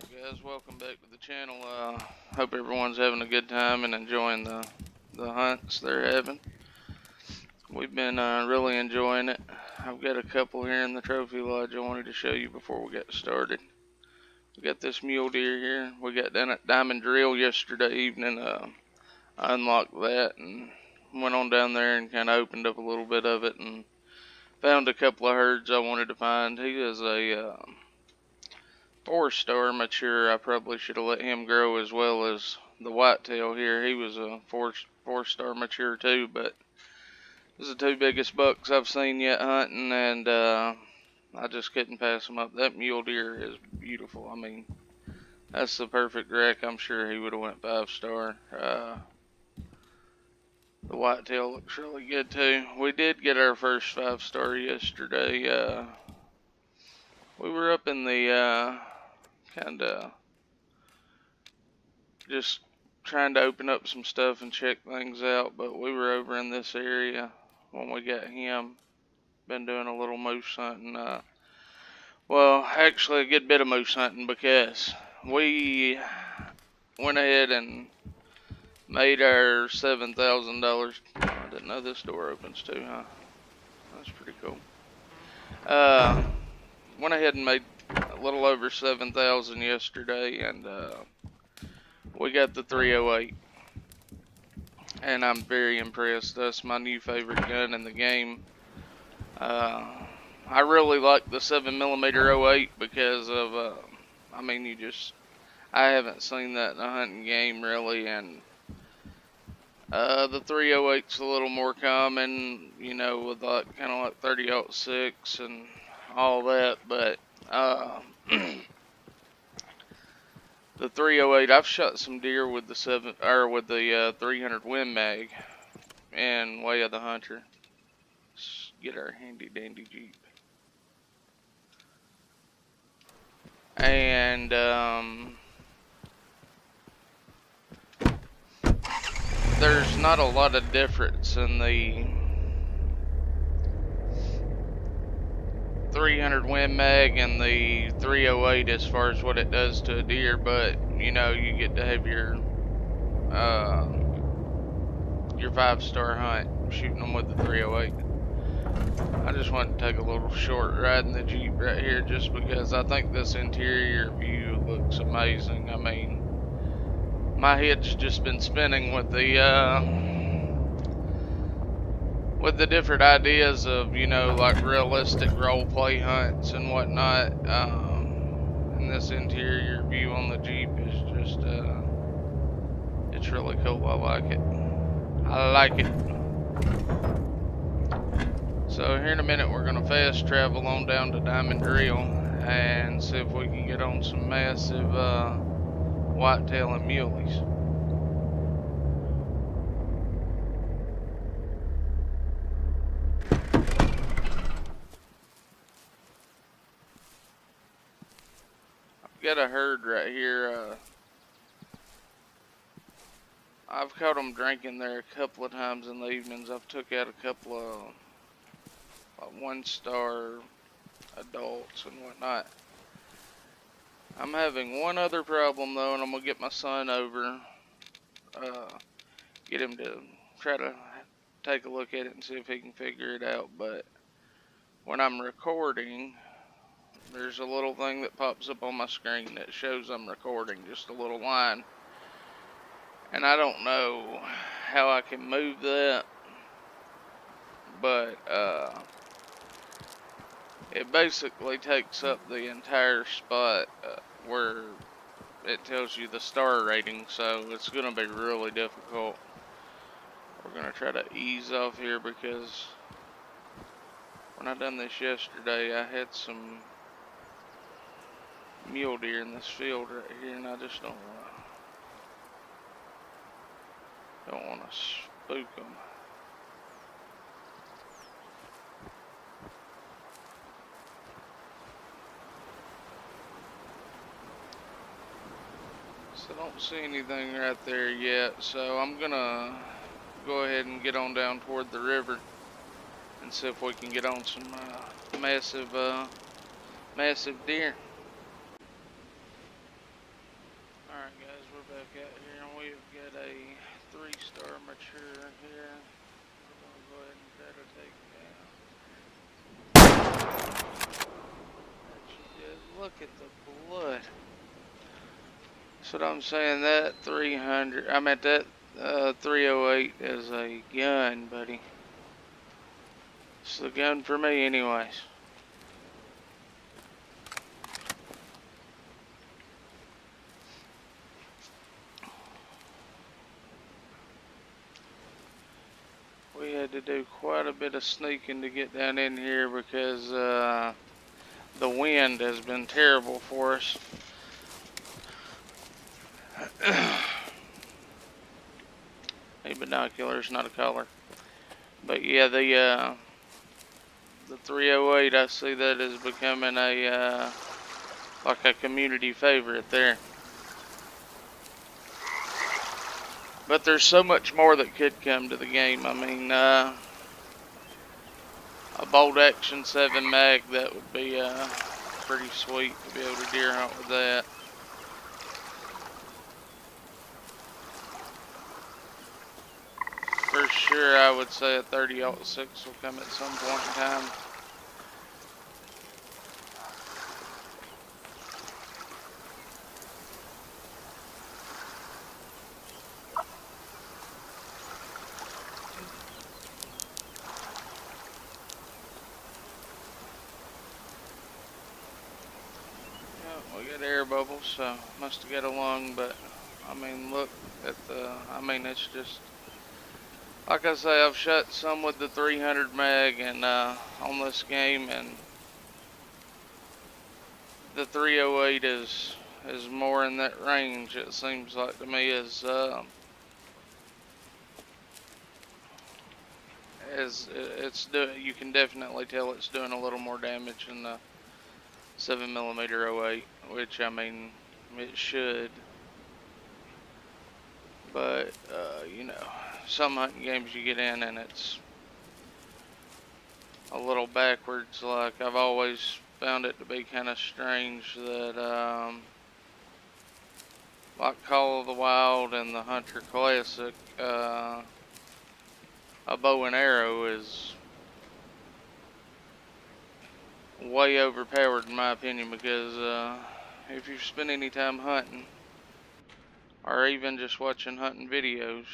Alright guys, welcome back to the channel. Hope everyone's having a good time and enjoying the hunts they're having. We've been really enjoying it. I've got a couple here in the trophy lodge I wanted to show you before we get started. We got this mule deer here. We got done at Diamond Drill yesterday evening. I unlocked that and went on down there and kind of opened up a little bit of it and found a couple of herds I wanted to find. He is a 4-star mature. I probably should have let him grow as well as the whitetail here. He was a four-star mature too, but this is the two biggest bucks I've seen yet hunting, and I just couldn't pass them up. That mule deer is beautiful. I mean, that's the perfect rack. I'm sure he would have went 5-star. The whitetail looks really good too. We did get our first 5-star yesterday. We were up in the kind of just trying to open up some stuff and check things out, but we were over in this area when we got him. Been doing a little moose hunting. Well, actually a good bit of moose hunting, because we went ahead and made our $7,000. I didn't know this door opens too, huh? That's pretty cool. Went ahead and made a little over 7,000 yesterday, and we got the 308. And I'm very impressed. That's my new favorite gun in the game. I really like the 7mm 08 because of, I mean, I haven't seen that in a hunting game really, and the 308's a little more common, you know, with like kind of like 30-06 and all that, but the 308, I've shot some deer with the 300 Win Mag in Way of the Hunter. Let's get our handy dandy Jeep. And there's not a lot of difference in the 300 Win Mag and the 308 as far as what it does to a deer, but you know, you get to have your 5-star hunt shooting them with the 308. I just wanted to take a little short ride in the Jeep right here just because I think this interior view looks amazing. I mean, my head's just been spinning with the different ideas of, you know, like realistic role play hunts and whatnot. And this interior view on the Jeep is just it's really cool. I like it. I like it. So here in a minute we're gonna fast travel on down to Diamond Drill and see if we can get on some massive whitetail and muleys. I've got a herd right here. I've caught them drinking there a couple of times in the evenings. I've took out a couple of 1-star adults and whatnot. I'm having one other problem though, and I'm gonna get my son over, get him to try to take a look at it and see if he can figure it out. But when I'm recording, there's a little thing that pops up on my screen that shows I'm recording, just a little line, and I don't know how I can move that, but it basically takes up the entire spot where it tells you the star rating, so it's going to be really difficult. We're going to try to ease off here because when I done this yesterday, I had some mule deer in this field right here, and I just don't want to spook them. So I don't see anything right there yet, so I'm gonna go ahead and get on down toward the river and see if we can get on some massive deer. Alright guys, we're back out here and we've got a 3-star mature here. We're gonna go ahead and try to take down. Look at the blood. That's what I'm saying, that 300, I meant that 308 is a gun, buddy. It's the gun for me anyways. We had to do quite a bit of sneaking to get down in here because the wind has been terrible for us. A binoculars, not a collar. But yeah, the 308, I see that is becoming a like a community favorite there. But there's so much more that could come to the game. I mean, a bolt action 7 mag, that would be pretty sweet to be able to deer hunt with that. For sure, I would say a 30-06 will come at some point in time. We got air bubbles, so must have got along, but I mean, look at the, I mean, it's just, like I say, I've shot some with the 300 mag and on this game, and the 308 is more in that range, it seems like to me, as it's doing, you can definitely tell it's doing a little more damage than the 7mm 08, which, I mean, it should. But you know, some hunting games you get in and it's a little backwards. Like, I've always found it to be kind of strange that like Call of the Wild and the Hunter Classic, a bow and arrow is way overpowered in my opinion, because if you spend any time hunting or even just watching hunting videos,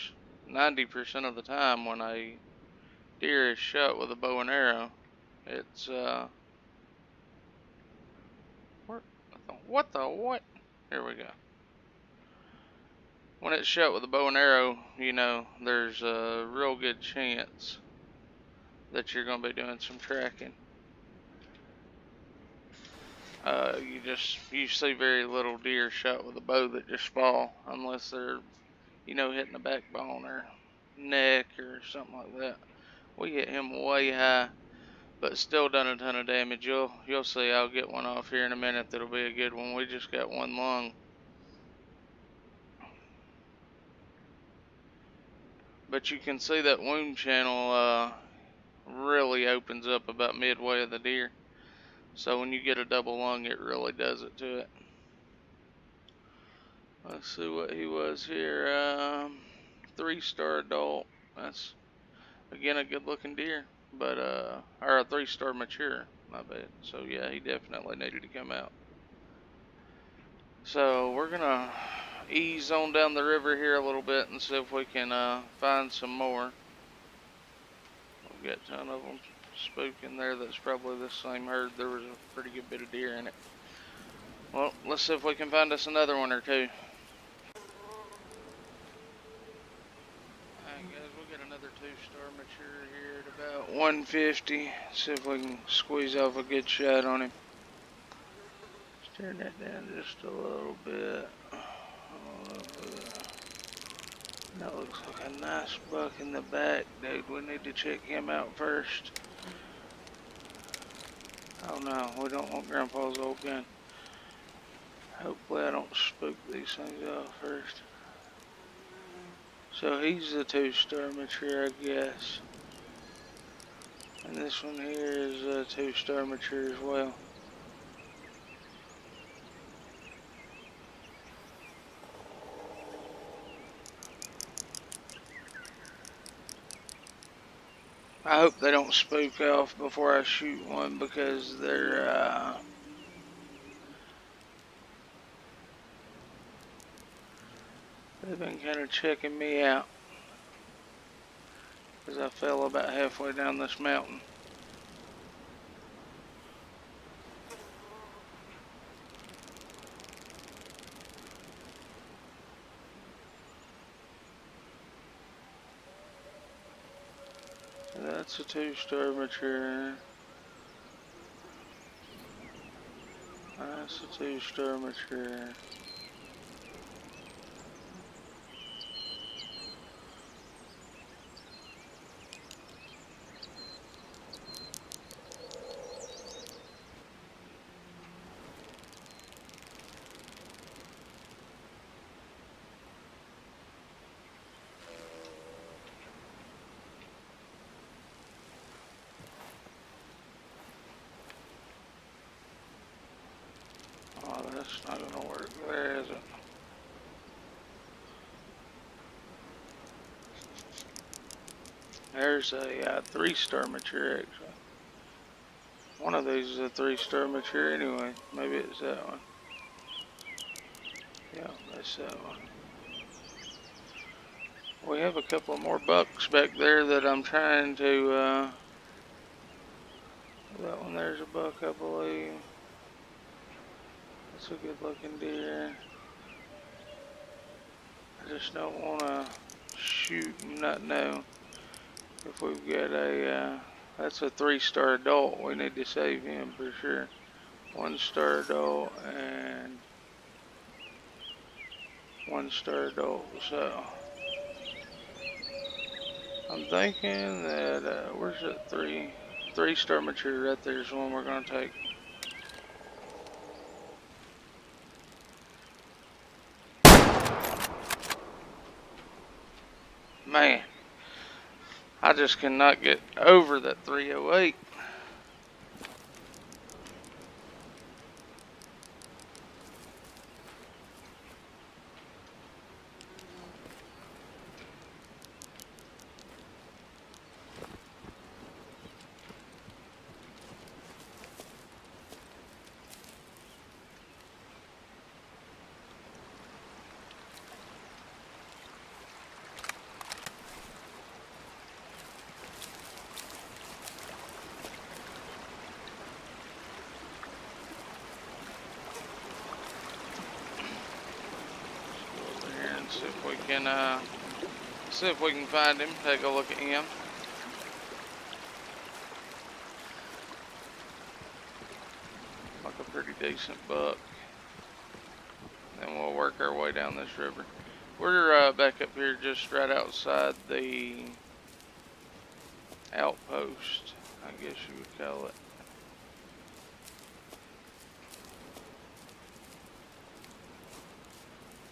90% of the time when a deer is shot with a bow and arrow, it's what the what? Here we go. When it's shot with a bow and arrow, you know, there's a real good chance that you're going to be doing some tracking. You see very little deer shot with a bow that just fall, unless they're, you know, hitting the backbone or neck or something like that. We hit him way high, but still done a ton of damage. You'll see. I'll get one off here in a minute. That'll be a good one. We just got one lung. But you can see that wound channel really opens up about midway of the deer. So when you get a double lung, it really does it to it. Let's see what he was here. 3-star adult. That's, again, a good looking deer. But, or a 3-star mature, my bad. So yeah, he definitely needed to come out. So we're gonna ease on down the river here a little bit and see if we can find some more. We've got a ton of them spooking there. That's probably the same herd. There was a pretty good bit of deer in it. Well, let's see if we can find us another one or two. Alright guys, we got another 2-star mature here at about 150. See if we can squeeze off a good shot on him. Let's turn that down just a little bit. That looks like a nice buck in the back, dude. We need to check him out first. Oh no, we don't want Grandpa's old gun. Hopefully I don't spook these things off first. So he's a 2-star mature, I guess. And this one here is a 2-star mature as well. I hope they don't spook off before I shoot one because they've been kind of checking me out because I fell about halfway down this mountain. That's a 2-star mature. That's a 2-star mature. Oh, that's not gonna work there, is it? There's a 3-star mature, actually. One of these is a 3-star mature anyway. Maybe it's that one. Yeah, that's that one. We have a couple more bucks back there that I'm trying to, that one there's a buck, I believe. That's a good looking deer. I just don't want to shoot and not know if we've got that's a 3-star adult. We need to save him for sure. 1-star adult and 1-star adult. So I'm thinking that, where's that 3-star mature right there is the one we're going to take. Man, I just cannot get over that 308. And see if we can find him. Take a look at him. Like a pretty decent buck. Then we'll work our way down this river. We're back up here just right outside the outpost, I guess you would call it.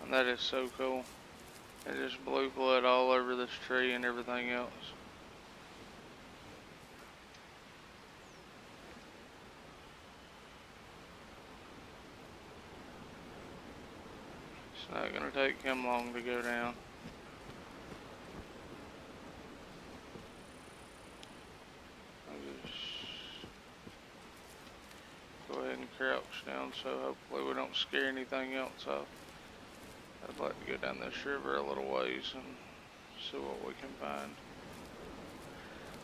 And that is so cool. It just blue blood all over this tree and everything else. It's not going to take him long to go down. I'll just go ahead and crouch down so hopefully we don't scare anything else off. I'd like to go down this river a little ways and see what we can find.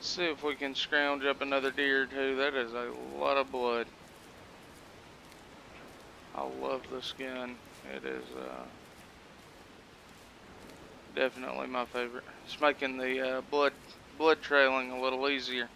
See if we can scrounge up another deer too. That is a lot of blood. I love this gun. It is definitely my favorite. It's making the blood trailing a little easier.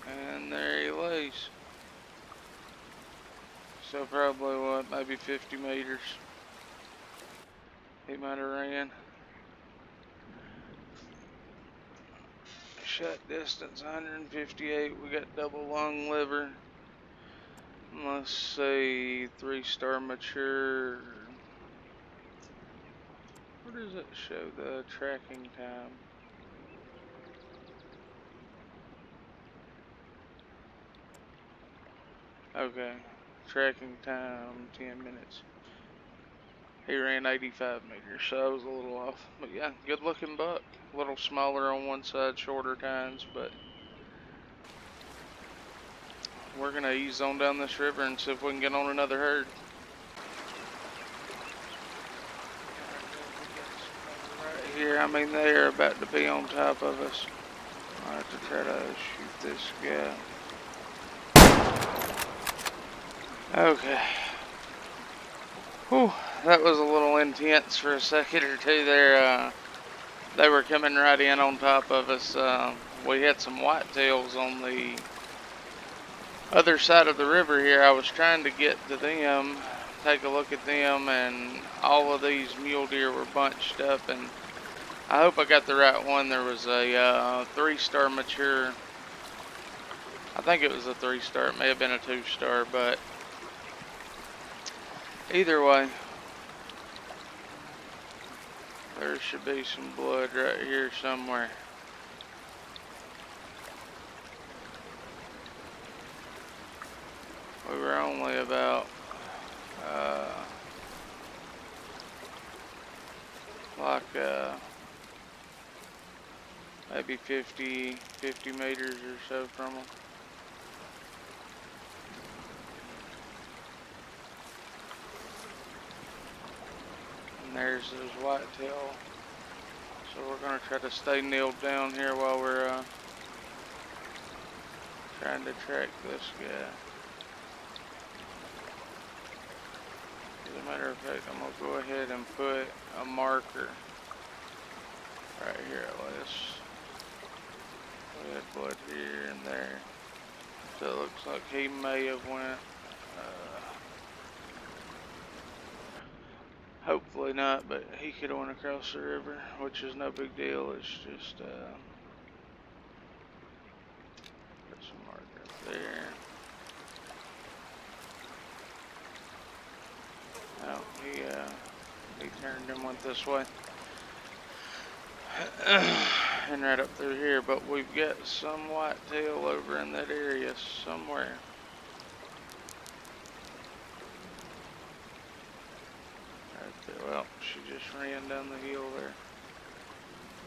And there he lays. So probably what, maybe 50 meters. He might have ran. Shot distance 158. We got double lung liver. Let's see, 3-star mature. Where does it show the tracking time? Okay. Tracking time 10 minutes. He ran 85 meters, so I was a little off. But yeah, good looking buck. A little smaller on one side, shorter tines, but we're gonna ease on down this river and see if we can get on another herd. Right here, I mean, they are about to be on top of us. I have to try to shoot this guy. Okay. Whew, that was a little intense for a second or two there. They were coming right in on top of us. We had some whitetails on the other side of the river here. I was trying to get to them, take a look at them, and all of these mule deer were bunched up, and I hope I got the right one. There was a 3-star mature. I think it was a 3-star. It may have been a 2-star, but either way, there should be some blood right here somewhere. We were only about maybe 50 meters or so from them. And there's those whitetail. So we're going to try to stay kneeled down here while we're trying to track this guy. As a matter of fact, I'm going to go ahead and put a marker right here at least. We had blood here and there. So it looks like he may have went. Hopefully not, but he could have went across the river, which is no big deal. It's just put some marker up there. Oh, he turned and went this way. And right up through here, but we've got some whitetail over in that area somewhere. Right there. Well, she just ran down the hill there.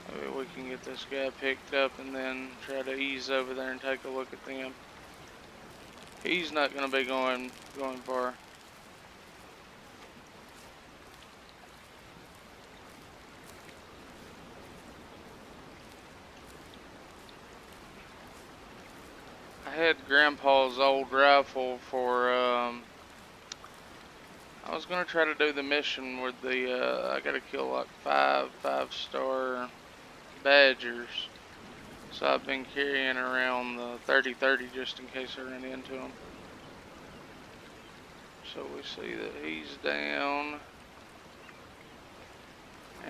Maybe we can get this guy picked up and then try to ease over there and take a look at them. He's not going to be going far. I had Grandpa's old rifle for, I was going to try to do the mission with the, I got to kill like 5-star badgers. So I've been carrying around the 30-30 just in case I run into them. So we see that he's down.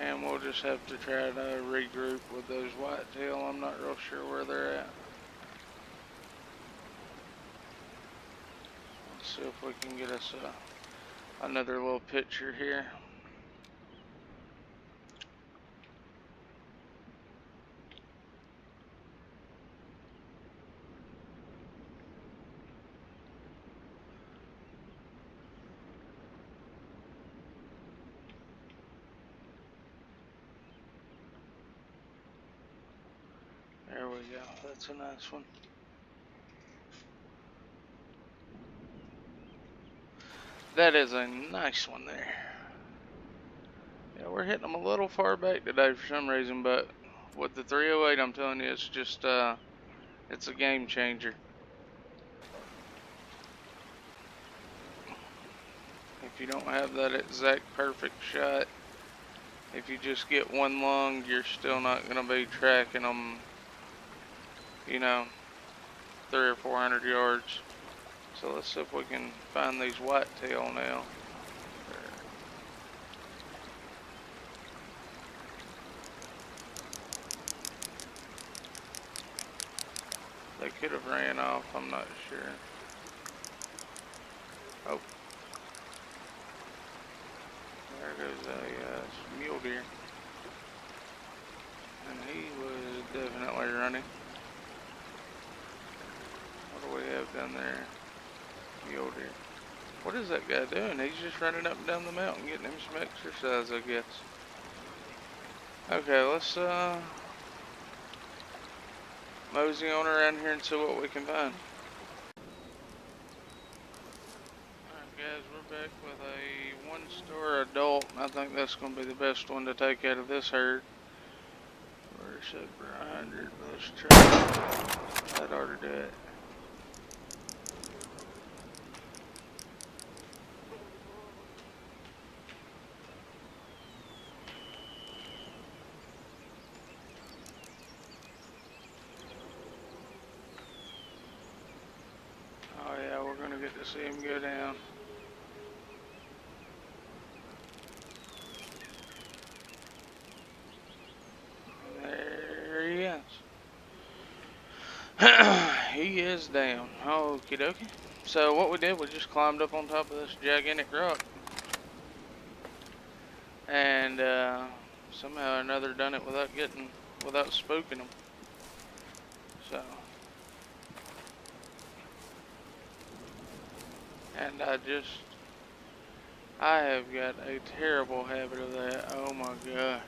And we'll just have to try to regroup with those whitetail. I'm not real sure where they're at. Let's see if we can get us another little picture here. There we go. That's a nice one. That is a nice one there. Yeah, we're hitting them a little far back today for some reason, but with the 308, I'm telling you, it's just, it's a game changer. If you don't have that exact perfect shot, if you just get one lung, you're still not going to be tracking them, you know, 300 or 400 yards. So let's see if we can find these whitetail now. They could have ran off, I'm not sure. Oh. There goes a mule deer. And he was definitely running. What do we have down there? mule deer. What is that guy doing? He's just running up and down the mountain getting him some exercise, I guess. Okay, let's mosey on around here and see what we can find. Alright guys, we're back with a 1-star adult. I think that's going to be the best one to take out of this herd. We're set for 100. Let's try. That ought to do it. Oh yeah, we're going to get to see him go down. There he is. He is down. Okie dokie. So what we did, we just climbed up on top of this gigantic rock. And somehow or another done it without spooking them. So. And I have got a terrible habit of that. Oh my gosh.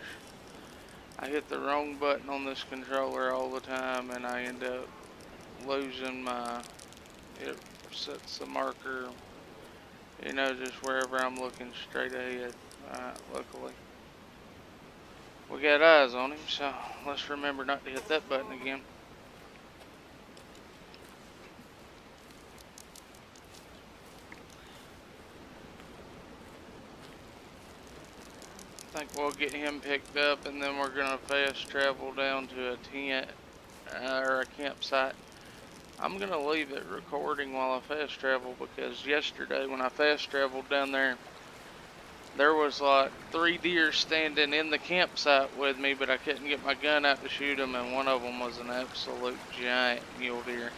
I hit the wrong button on this controller all the time and I end up losing it sets the marker, you know, just wherever I'm looking straight ahead. Luckily. We got eyes on him, so let's remember not to hit that button again. I think we'll get him picked up and then we're gonna fast travel down to a tent or a campsite. I'm gonna leave it recording while I fast travel because yesterday when I fast traveled down there was like 3 deer standing in the campsite with me, but I couldn't get my gun out to shoot them, and one of them was an absolute giant mule deer.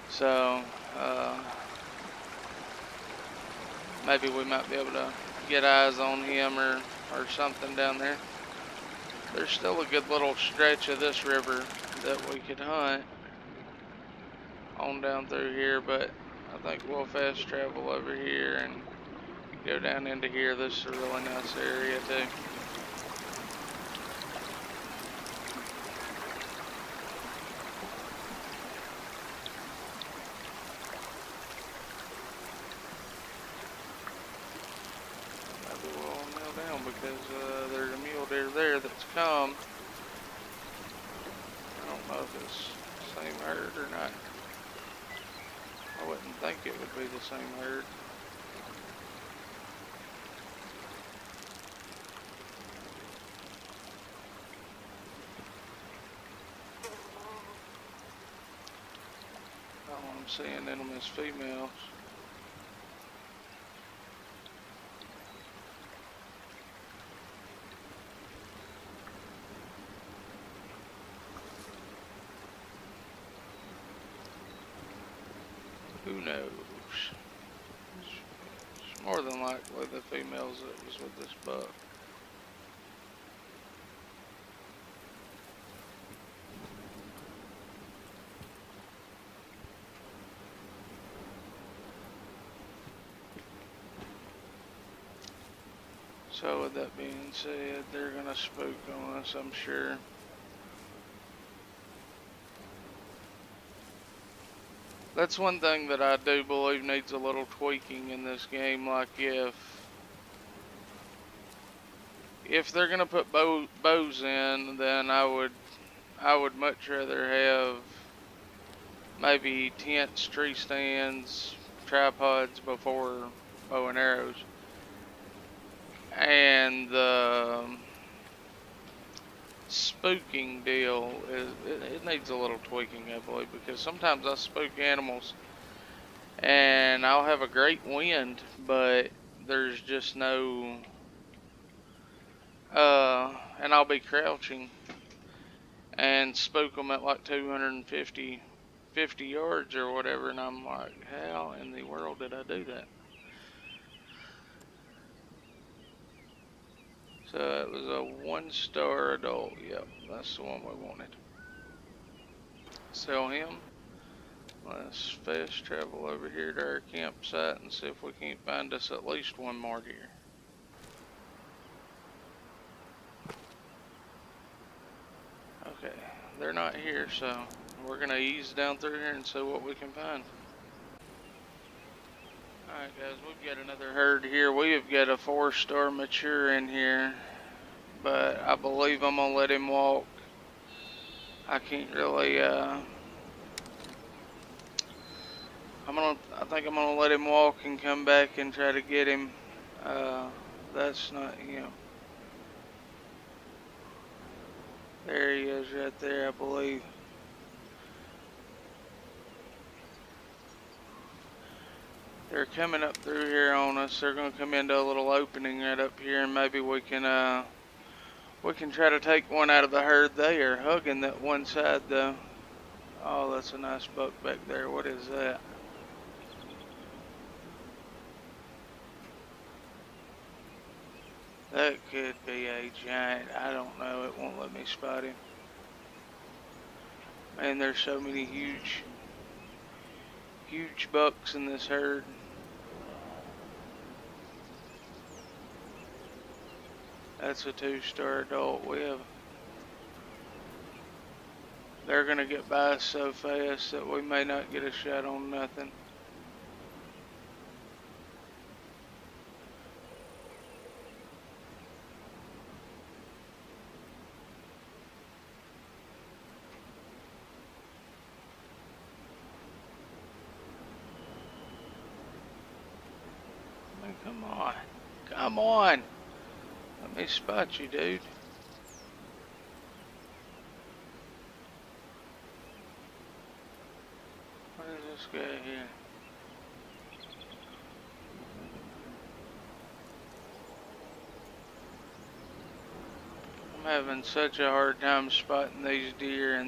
So maybe we might be able to get eyes on him or something down there. There's still a good little stretch of this river that we could hunt on down through here, but I think we'll fast travel over here and go down into here. This is a really nice area too. Maybe we'll kneel down because there's a mule deer there that's come. I don't know if it's the same herd or not. I wouldn't think it would be the same herd. All I'm seeing in them is females. Who knows? It's more than likely the females that was with this buck. So with that being said, they're gonna spook on us, I'm sure. That's one thing that I do believe needs a little tweaking in this game. Like if they're gonna put bows in, then I would much rather have maybe tents, tree stands, tripods before bow and arrows. And the spooking deal it needs a little tweaking, I believe, because sometimes I spook animals and I'll have a great wind, but there's just no and I'll be crouching and spook them at like 250 yards or whatever, and I'm like, how in the world did I do that? So it was a 1-star adult. Yep, that's the one we wanted. Sell him. Let's fast travel over here to our campsite and see if we can't find us at least one more deer. Okay, they're not here, so we're gonna ease down through here and see what we can find. Alright guys, we've got another herd here. We have got a 4-star mature in here, but I believe I'm gonna let him walk. I can't really, I think I'm gonna let him walk and come back and try to get him. That's not him. There he is right there, I believe. They're coming up through here on us. They're gonna come into a little opening right up here, and maybe we can try to take one out of the herd. They are hugging that one side though. Oh, that's a nice buck back there. What is that? That could be a giant. I don't know. It won't let me spot him. Man, there's so many huge bucks in this herd. That's a 2-star adult. They're gonna get by us so fast that we may not get a shot on nothing. I mean, come on. Come on. Let me spot you, dude. What is this guy here? I'm having such a hard time spotting these deer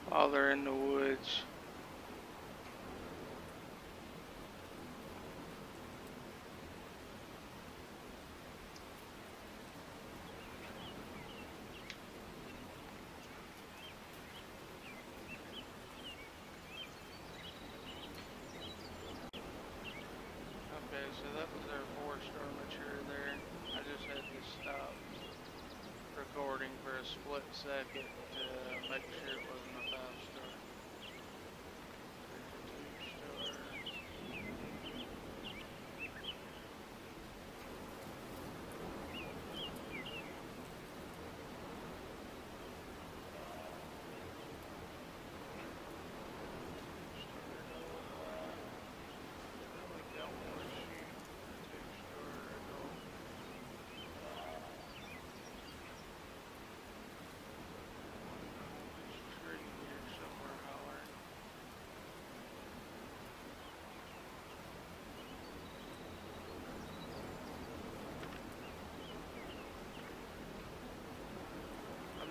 while they're in the woods. Okay, so that was our 4-star mature there. I just had to stop recording for a split second to make sure it wasn't a 5-star. There's a 2-star.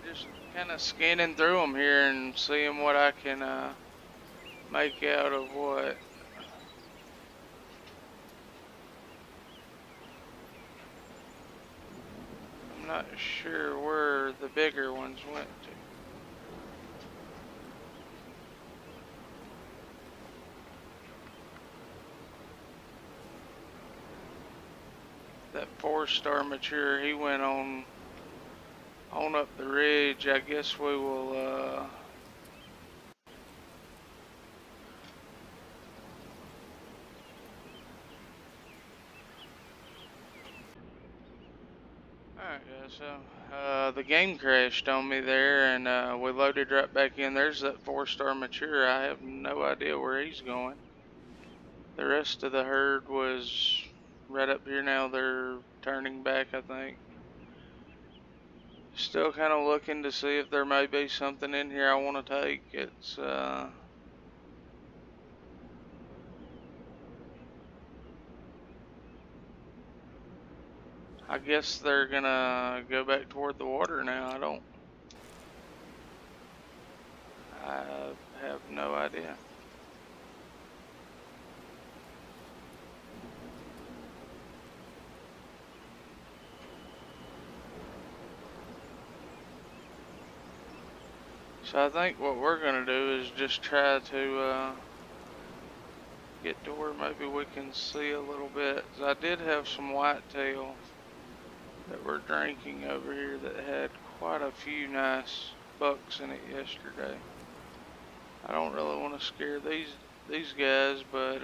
Just kind of scanning through them here and seeing what I can make out of what. I'm not sure where the bigger ones went to. That 4-star mature, he went on up the ridge. I guess we will alright guys, so the game crashed on me there, and we loaded right back in. There's that 4-star mature. I have no idea where he's going. The rest of the herd was right up here now. They're turning back, I think. Still kind of looking to see if there may be something in here I want to take. It's I guess they're gonna go back toward the water now. I have no idea. So I think what we're gonna do is just try to get to where maybe we can see a little bit. I did have some whitetail that were drinking over here that had quite a few nice bucks in it yesterday. I don't really want to scare these guys, but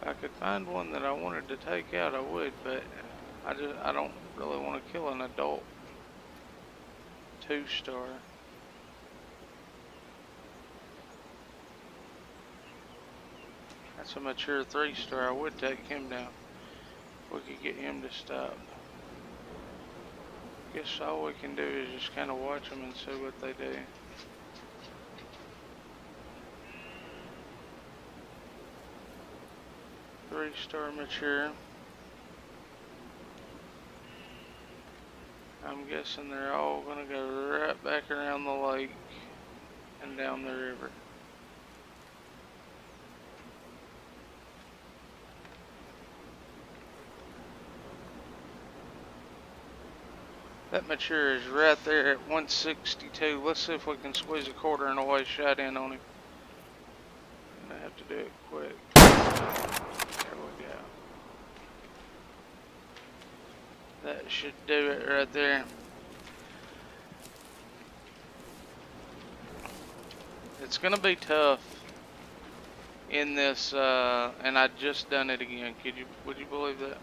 if I could find one that I wanted to take out, I would, but I don't really want to kill an adult 2-star. That's a mature 3-star. I would take him down. We could get him to stop. Guess all we can do is just kind of watch them and see what they do. Three-star mature. I'm guessing they're all gonna go right back around the lake and down the river. That mature is right there at 162. Let's see if we can squeeze a quarter and a way shot in on him. I'm gonna have to do it quick. There we go. That should do it right there. It's gonna be tough in this, and I just done it again. Would you believe that?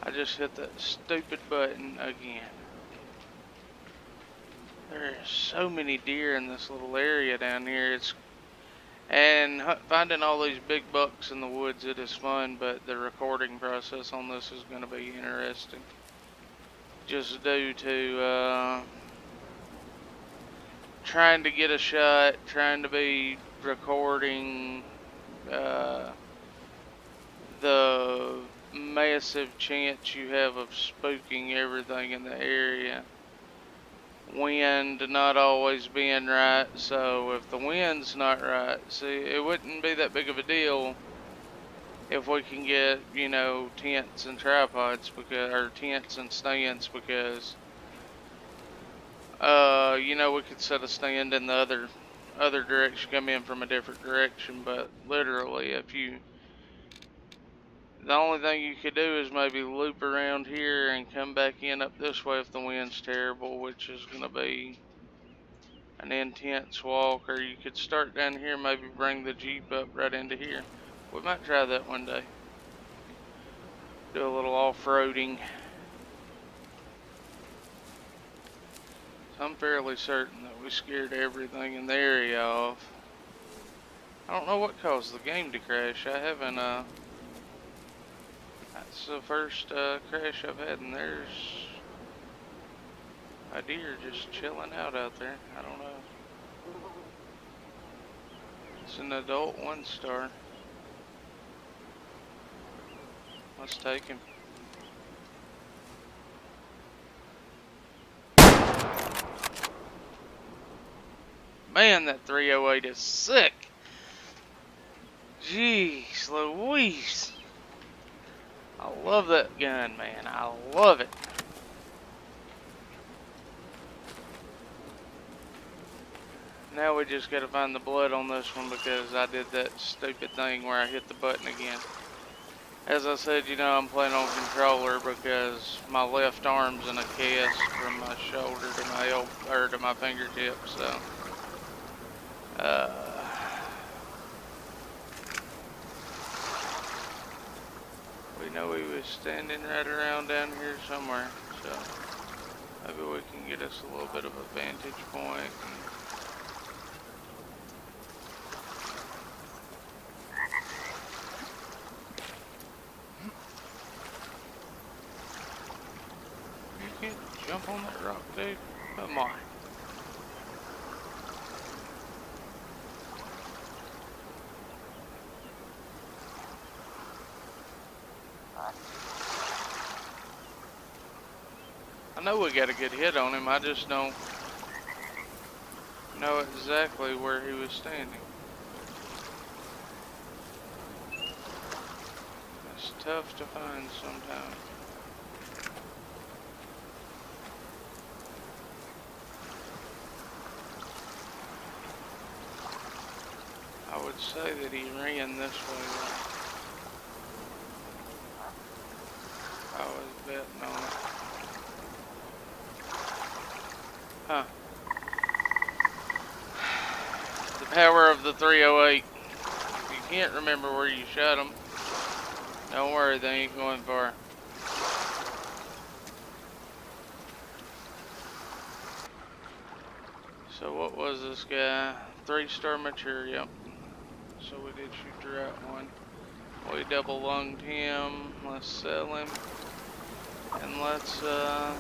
I just hit that stupid button again. There are so many deer in this little area down here. And finding all these big bucks in the woods, it is fun, but the recording process on this is going to be interesting. Just due to trying to get a shot, trying to be recording the massive chance you have of spooking everything in the area. Wind not always being right, so if the wind's not right, see, it wouldn't be that big of a deal if we can get, you know, tents and tripods, or tents and stands, because you know, we could set a stand in the other direction, come in from a different direction, but literally the only thing you could do is maybe loop around here and come back in up this way if the wind's terrible, which is going to be an intense walk. Or you could start down here, maybe bring the Jeep up right into here. We might try that one day. Do a little off-roading. So I'm fairly certain that we scared everything in the area off. I don't know what caused the game to crash. I haven't, that's the first crash I've had, and there's a deer just chilling out there. I don't know. It's an adult 1-star. Let's take him. Man, that 308 is sick. Jeez Louise. I love that gun, man. I love it. Now we just gotta find the blood on this one, because I did that stupid thing where I hit the button again. As I said, you know, I'm playing on controller because my left arm's in a cast from my shoulder to my elbow, or to my fingertips, so we know he was standing right around down here somewhere, so maybe we can get us a little bit of a vantage point. You can't jump on that rock, dude. Come on. I know we got a good hit on him, I just don't know exactly where he was standing. It's tough to find sometimes. say that he ran this way though. I was betting on it. Huh. The power of the 308. If you can't remember where you shot them, don't worry, they ain't going far. So what was this guy? 3-star mature, yep. So we did shoot the right one. We double lunged him. Let's sell him. And let's go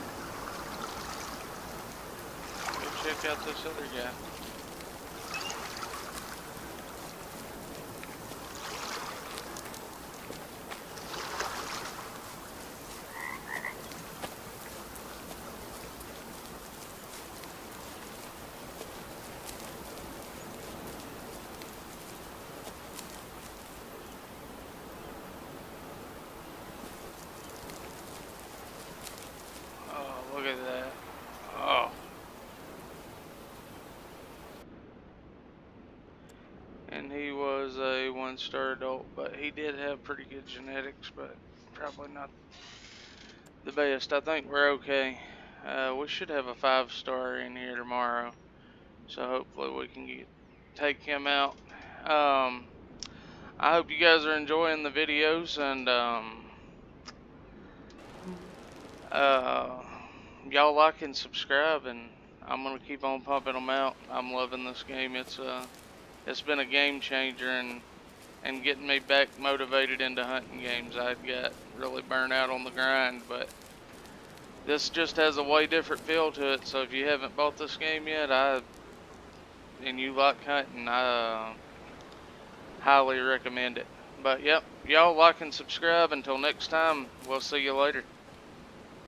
check out this other guy. Oh, look at that. Oh. And he was a 1-star adult, but he did have pretty good genetics, but probably not the best. I think we're okay. We should have a 5-star in here tomorrow, so hopefully we can take him out. I hope you guys are enjoying the videos, and y'all like and subscribe, and I'm gonna keep on pumping them out. I'm loving this game. It's been a game changer, and getting me back motivated into hunting games. I'd got really burnt out on the grind, but this just has a way different feel to it. So if you haven't bought this game yet, and you like hunting, I highly recommend it. But yep, y'all like and subscribe. Until next time, we'll see you later.